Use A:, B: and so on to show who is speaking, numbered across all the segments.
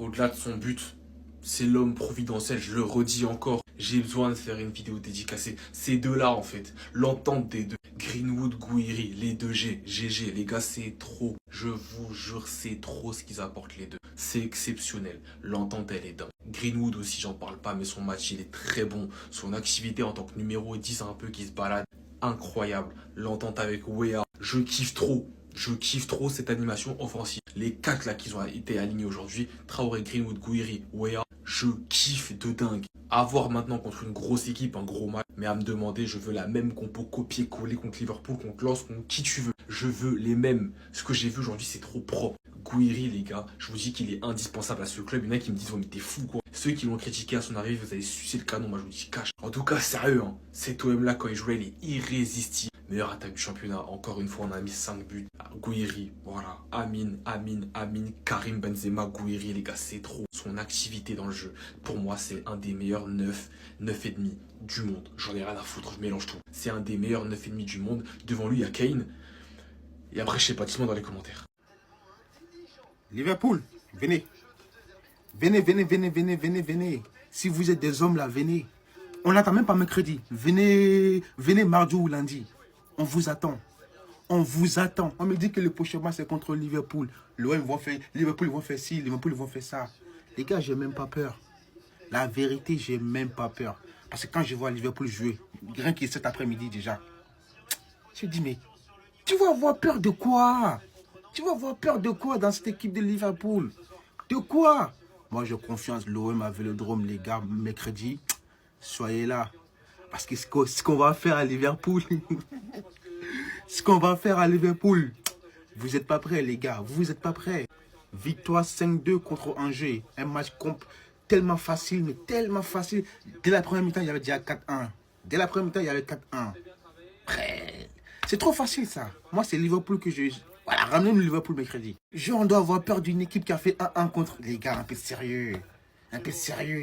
A: au-delà de son but, c'est l'homme providentiel, je le redis encore. J'ai besoin de faire une vidéo dédicacée. Ces deux-là, en fait, l'entente des deux. Greenwood, Gouiri, les deux GG, les gars, c'est trop. Je vous jure, c'est trop ce qu'ils apportent les deux. C'est exceptionnel. L'entente, elle est dingue. Greenwood aussi, j'en parle pas, mais son match, il est très bon. Son activité en tant que numéro 10, un peu qui se balade, incroyable. L'entente avec Weah, je kiffe trop. Je kiffe trop cette animation offensive. Les 4 là qui ont été alignés aujourd'hui, Traoré, Greenwood, Gouiri, Weah, je kiffe de dingue. À voir maintenant contre une grosse équipe, un gros match, mais à me demander, je veux la même compo copier-coller contre Liverpool, contre Lens, contre qui tu veux. Je veux les mêmes. Ce que j'ai vu aujourd'hui, c'est trop propre. Gouiri, les gars, je vous dis qu'il est indispensable à ce club. Il y en a qui me disent, oh, mais t'es fou quoi. Ceux qui l'ont critiqué à son arrivée, vous avez sucé le canon. Moi, je vous dis, cache. En tout cas, sérieux, hein, cet OM là, quand il jouait, il est irrésistible. Meilleure attaque du championnat. Encore une fois, on a mis 5 buts. Gouiri, voilà. Amin, Karim Benzema, Gouiri, les gars, c'est trop. Son activité dans le jeu, pour moi, c'est un des meilleurs 9,5 du monde. J'en ai rien à foutre, je mélange tout. C'est un des meilleurs 9,5 du monde. Devant lui, il y a Kane. Et après, je sais pas, dites-moi dans les commentaires.
B: Liverpool, venez. Venez. Si vous êtes des hommes là, venez. On n'attend même pas mercredi. Venez mardi ou lundi. On vous attend. On me dit que le prochain match c'est contre Liverpool. L'OM vont faire, Liverpool vont faire ci, Liverpool vont faire ça. Les gars, j'ai même pas peur. La vérité, j'ai même pas peur. Parce que quand je vois Liverpool jouer, rien que cet après-midi déjà, je dis mais tu vas avoir peur de quoi? Tu vas avoir peur de quoi dans cette équipe de Liverpool? De quoi? Moi, j'ai confiance. L'OM à Vélodrome, les gars, mercredi. Soyez là. Parce que ce qu'on va faire à Liverpool, vous n'êtes pas prêts, les gars. Vous n'êtes pas prêts. Victoire 5-2 contre Angers. Un match tellement facile, mais tellement facile. Dès la première mi-temps, il y avait déjà 4-1. C'est trop facile, ça. Moi, c'est Liverpool que je... Voilà, ramenez-nous Liverpool mercredi. On doit avoir peur d'une équipe qui a fait 1-1 contre... Les gars, un peu sérieux.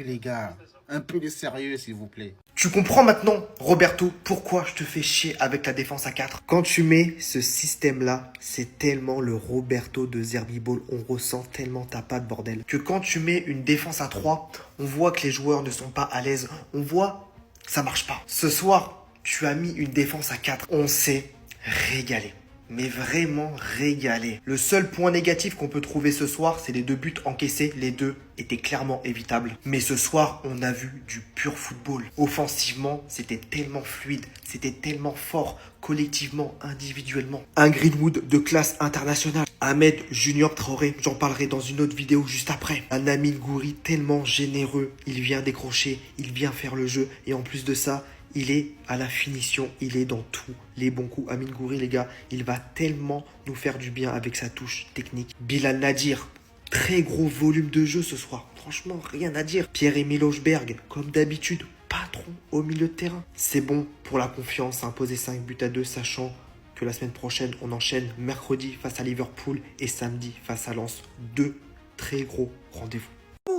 B: Les gars. Un peu de sérieux, s'il vous plaît.
C: Tu comprends maintenant, Roberto, pourquoi je te fais chier avec la défense à 4. Quand tu mets ce système-là, c'est tellement le Roberto de Zerbiball. On ressent tellement ta patte, bordel. Que quand tu mets une défense à 3, on voit que les joueurs ne sont pas à l'aise. On voit que ça marche pas. Ce soir, tu as mis une défense à 4. On s'est régalé. Mais vraiment régalé. Le seul point négatif qu'on peut trouver ce soir, c'est les 2 buts encaissés. Les 2 étaient clairement évitables. Mais ce soir, on a vu du pur football. Offensivement, c'était tellement fluide, c'était tellement fort, collectivement, individuellement. Un Greenwood de classe internationale. Ahmed Junior Traoré, j'en parlerai dans une autre vidéo juste après. Un Amine Gouiri tellement généreux. Il vient décrocher, il vient faire le jeu. Et en plus de ça, il est à la finition, il est dans tous les bons coups. Amine Gouiri, les gars, il va tellement nous faire du bien avec sa touche technique. Bilal Nadir, très gros volume de jeu ce soir. Franchement, rien à dire. Pierre-Emile Hochberg, comme d'habitude, patron au milieu de terrain. C'est bon pour la confiance, imposer 5-2, sachant que la semaine prochaine, on enchaîne mercredi face à Liverpool et samedi face à Lens. 2 très gros rendez-vous.
D: 1,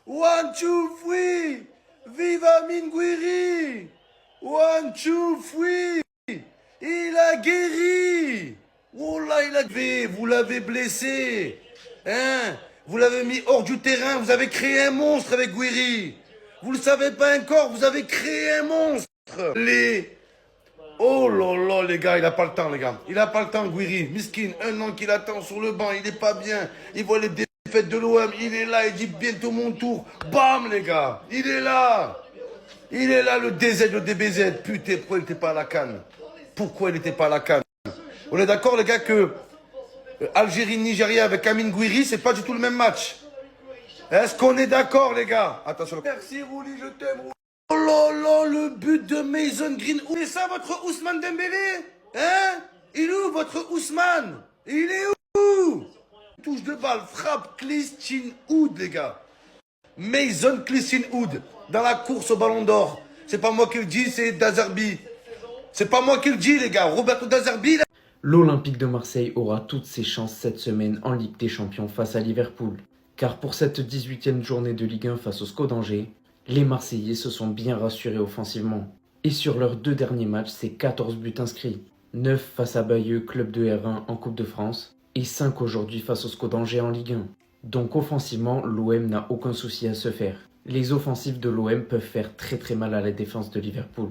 D: 2, 3. Vive Amine Gouiri! 1, 2, 3! Il a guéri! Oh là, il a guéri! Vous l'avez blessé! Hein? Vous l'avez mis hors du terrain, vous avez créé un monstre avec Gouiri! Vous le savez pas encore, vous avez créé un monstre! Oh là là, les gars, il a pas le temps, les gars. Il a pas le temps, Gouiri. Miskin, 1 an qu'il attend sur le banc, il est pas bien. Il voit les défaites de l'OM, il est là, il dit bientôt mon tour. Bam, les gars, il est là. Il est là, le DZ, le DBZ. Putain, pourquoi il n'était pas à la CAN? On est d'accord, les gars, que Algérie-Nigeria avec Amine Gouiri, c'est pas du tout le même match. Est-ce qu'on est d'accord, les gars? Attention. Merci, Rouli, je t'aime, Rouli. Oh là là, le but de Mason Greenwood. C'est ça votre Ousmane Dembélé? Hein? Il est où votre Ousmane? Il est où? Touche de balle, frappe, Christian Hood, les gars. Mason Christian Hood, dans la course au ballon d'or. C'est pas moi qui le dis, c'est Dazerbi. C'est pas moi qui le dis, les gars. Roberto Dazerbi.
E: L'Olympique de Marseille aura toutes ses chances cette semaine en Ligue des Champions face à Liverpool. Car pour cette 18e journée de Ligue 1 face au SCO d'Angers, les Marseillais se sont bien rassurés offensivement. Et sur leurs 2 derniers matchs, c'est 14 buts inscrits. 9 face à Bayeux, club de R1 en Coupe de France, et 5 aujourd'hui face au SCO d'Angers en Ligue 1. Donc offensivement, l'OM n'a aucun souci à se faire. Les offensives de l'OM peuvent faire très mal à la défense de Liverpool.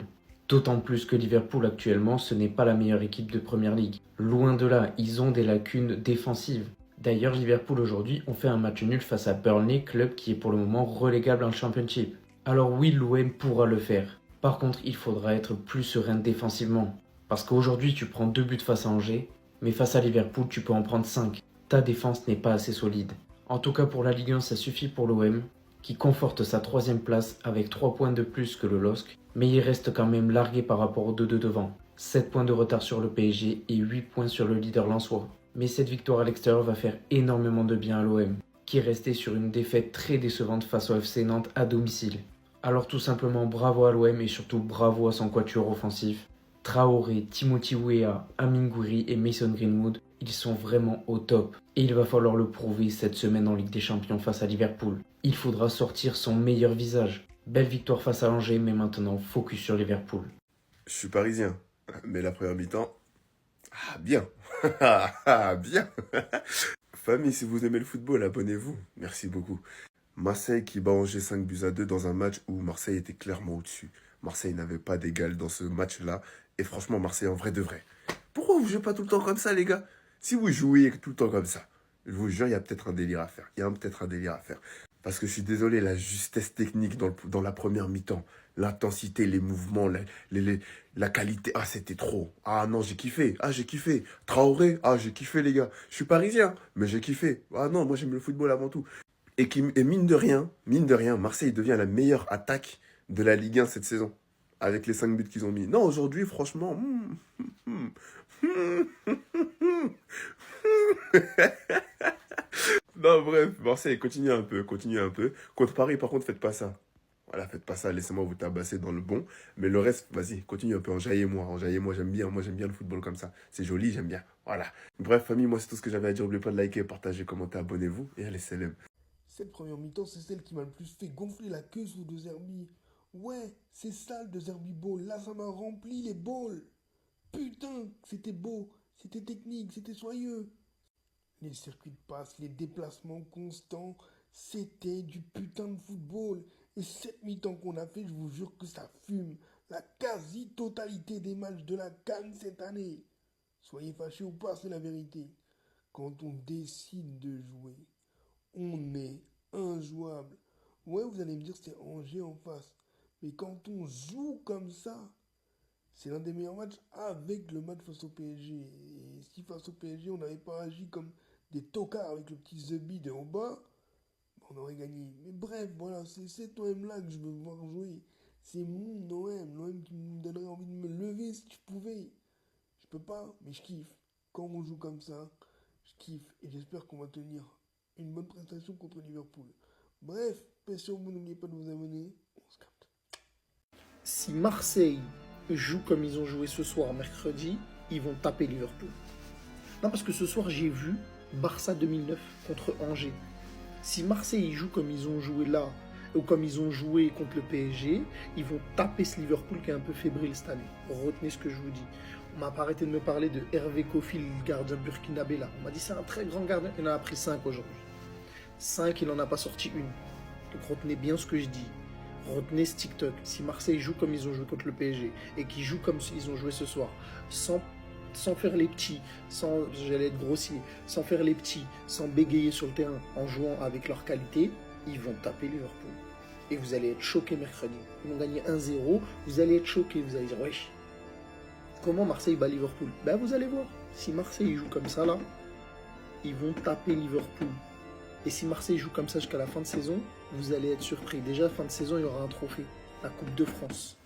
E: D'autant plus que Liverpool actuellement, ce n'est pas la meilleure équipe de Première Ligue. Loin de là, ils ont des lacunes défensives. D'ailleurs, Liverpool aujourd'hui ont fait un match nul face à Burnley, club qui est pour le moment relégable en Championship. Alors oui, l'OM pourra le faire. Par contre, il faudra être plus serein défensivement. Parce qu'aujourd'hui, tu prends 2 buts face à Angers, mais face à Liverpool, tu peux en prendre 5. Ta défense n'est pas assez solide. En tout cas, pour la Ligue 1, ça suffit pour l'OM, qui conforte sa 3e place avec 3 points de plus que le LOSC, mais il reste quand même largué par rapport aux 2 de devant. 7 points de retard sur le PSG et 8 points sur le leader lensois. Mais cette victoire à l'extérieur va faire énormément de bien à l'OM, qui est resté sur une défaite très décevante face au FC Nantes à domicile. Alors tout simplement bravo à l'OM et surtout bravo à son quatuor offensif. Traoré, Timothy Weah, Amine Gouiri et Mason Greenwood, ils sont vraiment au top. Et il va falloir le prouver cette semaine en Ligue des Champions face à Liverpool. Il faudra sortir son meilleur visage. Belle victoire face à Angers, mais maintenant focus sur Liverpool.
F: Je suis parisien, mais la première mi-temps, bien, bien. Famille, si vous aimez le football, abonnez-vous. Merci beaucoup. Marseille qui bat Angers 5-2 dans un match où Marseille était clairement au-dessus. Marseille n'avait pas d'égal dans ce match-là. Et franchement, Marseille en vrai de vrai. Pourquoi vous jouez pas tout le temps comme ça, les gars? Si vous jouiez tout le temps comme ça, je vous jure, il y a peut-être un délire à faire. Parce que je suis désolé, la justesse technique dans la première mi-temps, l'intensité, les mouvements, la qualité, c'était trop. Ah non, j'ai kiffé. Traoré, j'ai kiffé, les gars. Je suis parisien, mais j'ai kiffé. Ah non, moi j'aime le football avant tout. Et mine de rien, Marseille devient la meilleure attaque de la Ligue 1 cette saison. Avec les 5 buts qu'ils ont mis. Non, aujourd'hui, franchement... Non, bref, Marseille, continuez un peu. Contre Paris, par contre, faites pas ça. Voilà, faites pas ça, laissez-moi vous tabasser dans le bon. Mais le reste, vas-y, continue un peu, enjaillez-moi, j'aime bien. Moi, j'aime bien le football comme ça. C'est joli, j'aime bien. Voilà. Bref, famille, moi, c'est tout ce que j'avais à dire. N'oubliez pas de liker, partager, commenter, abonnez-vous. Et allez, salam.
B: Cette première mi-temps, c'est celle qui m'a le plus fait gonfler la queue sous De Zerbi. Ouais, c'est ça le De Zerbi Ball. Là, ça m'a rempli les balls. Putain, c'était beau, c'était technique, c'était soyeux. Les circuits de passe, les déplacements constants, c'était du putain de football. Et cette mi-temps qu'on a fait, je vous jure que ça fume. La quasi-totalité des matchs de la CAN cette année. Soyez fâchés ou pas, c'est la vérité. Quand on décide de jouer, on est injouable. Ouais, vous allez me dire c'est Angers en face. Mais quand on joue comme ça, c'est l'un des meilleurs matchs avec le match face au PSG. Et si face au PSG, on n'avait pas agi comme des tocards avec le petit Zebi de en bas, on aurait gagné. Mais bref, voilà, c'est cet OM-là que je veux voir jouer. C'est mon OM, l'OM qui me donnerait envie de me lever si je pouvais. Je peux pas, mais je kiffe. Quand on joue comme ça, je kiffe. Et j'espère qu'on va tenir une bonne prestation contre Liverpool. Bref, bien sûr, vous n'oubliez pas de vous abonner. On se capte.
G: Si Marseille joue comme ils ont joué ce soir mercredi, ils vont taper Liverpool. Non, parce que ce soir j'ai vu Barça 2009 contre Angers. Si Marseille joue comme ils ont joué là, ou comme ils ont joué contre le PSG, ils vont taper ce Liverpool qui est un peu fébrile cette année. Retenez ce que je vous dis. On m'a pas arrêté de me parler de Hervé Kofi, le gardien burkinabé là. On m'a dit c'est un très grand gardien. Il en a pris 5 aujourd'hui. 5, il n'en a pas sorti une. Donc retenez bien ce que je dis. Retenez ce TikTok. Si Marseille joue comme ils ont joué contre le PSG et qu'ils jouent comme ils ont joué ce soir, sans faire les petits, j'allais être grossier, sans faire les petits, sans bégayer sur le terrain, en jouant avec leur qualité, ils vont taper Liverpool. Et vous allez être choqués mercredi. Ils vont gagner 1-0, vous allez être choqués, vous allez dire wesh. Comment Marseille bat Liverpool? Ben vous allez voir. Si Marseille joue comme ça là, ils vont taper Liverpool. Et si Marseille joue comme ça jusqu'à la fin de saison, vous allez être surpris. Déjà, fin de saison, il y aura un trophée, la Coupe de France.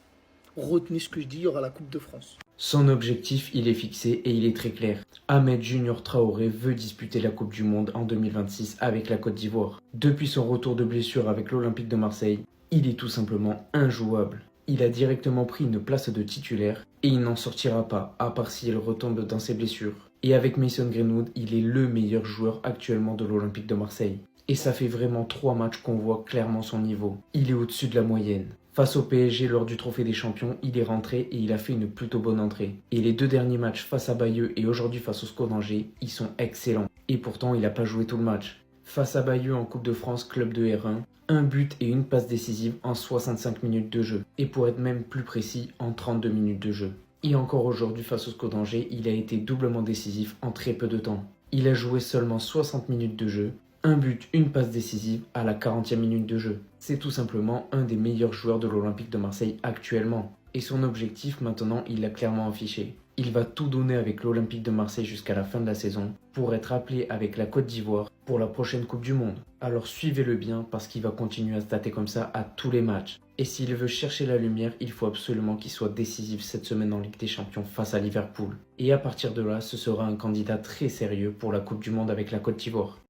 G: Retenez ce que je dis, il y aura la Coupe de France.
E: Son objectif, il est fixé et il est très clair. Ahmed Junior Traoré veut disputer la Coupe du Monde en 2026 avec la Côte d'Ivoire. Depuis son retour de blessure avec l'Olympique de Marseille, il est tout simplement injouable. Il a directement pris une place de titulaire et il n'en sortira pas, à part si il retombe dans ses blessures. Et avec Mason Greenwood, il est le meilleur joueur actuellement de l'Olympique de Marseille. Et ça fait vraiment 3 matchs qu'on voit clairement son niveau. Il est au-dessus de la moyenne. Face au PSG lors du Trophée des Champions, il est rentré et il a fait une plutôt bonne entrée. Et les 2 derniers matchs face à Bayeux et aujourd'hui face au SCO d'Angers, ils sont excellents. Et pourtant, il n'a pas joué tout le match. Face à Bayeux en Coupe de France Club de R1, un but et une passe décisive en 65 minutes de jeu, et pour être même plus précis, en 32 minutes de jeu. Et encore aujourd'hui face au SCO d'Angers, il a été doublement décisif en très peu de temps. Il a joué seulement 60 minutes de jeu, un but, une passe décisive à la 40e minute de jeu. C'est tout simplement un des meilleurs joueurs de l'Olympique de Marseille actuellement. Et son objectif maintenant, il l'a clairement affiché. Il va tout donner avec l'Olympique de Marseille jusqu'à la fin de la saison pour être appelé avec la Côte d'Ivoire pour la prochaine Coupe du Monde. Alors suivez-le bien parce qu'il va continuer à stater comme ça à tous les matchs. Et s'il veut chercher la lumière, il faut absolument qu'il soit décisif cette semaine en Ligue des Champions face à Liverpool. Et à partir de là, ce sera un candidat très sérieux pour la Coupe du Monde avec la Côte d'Ivoire.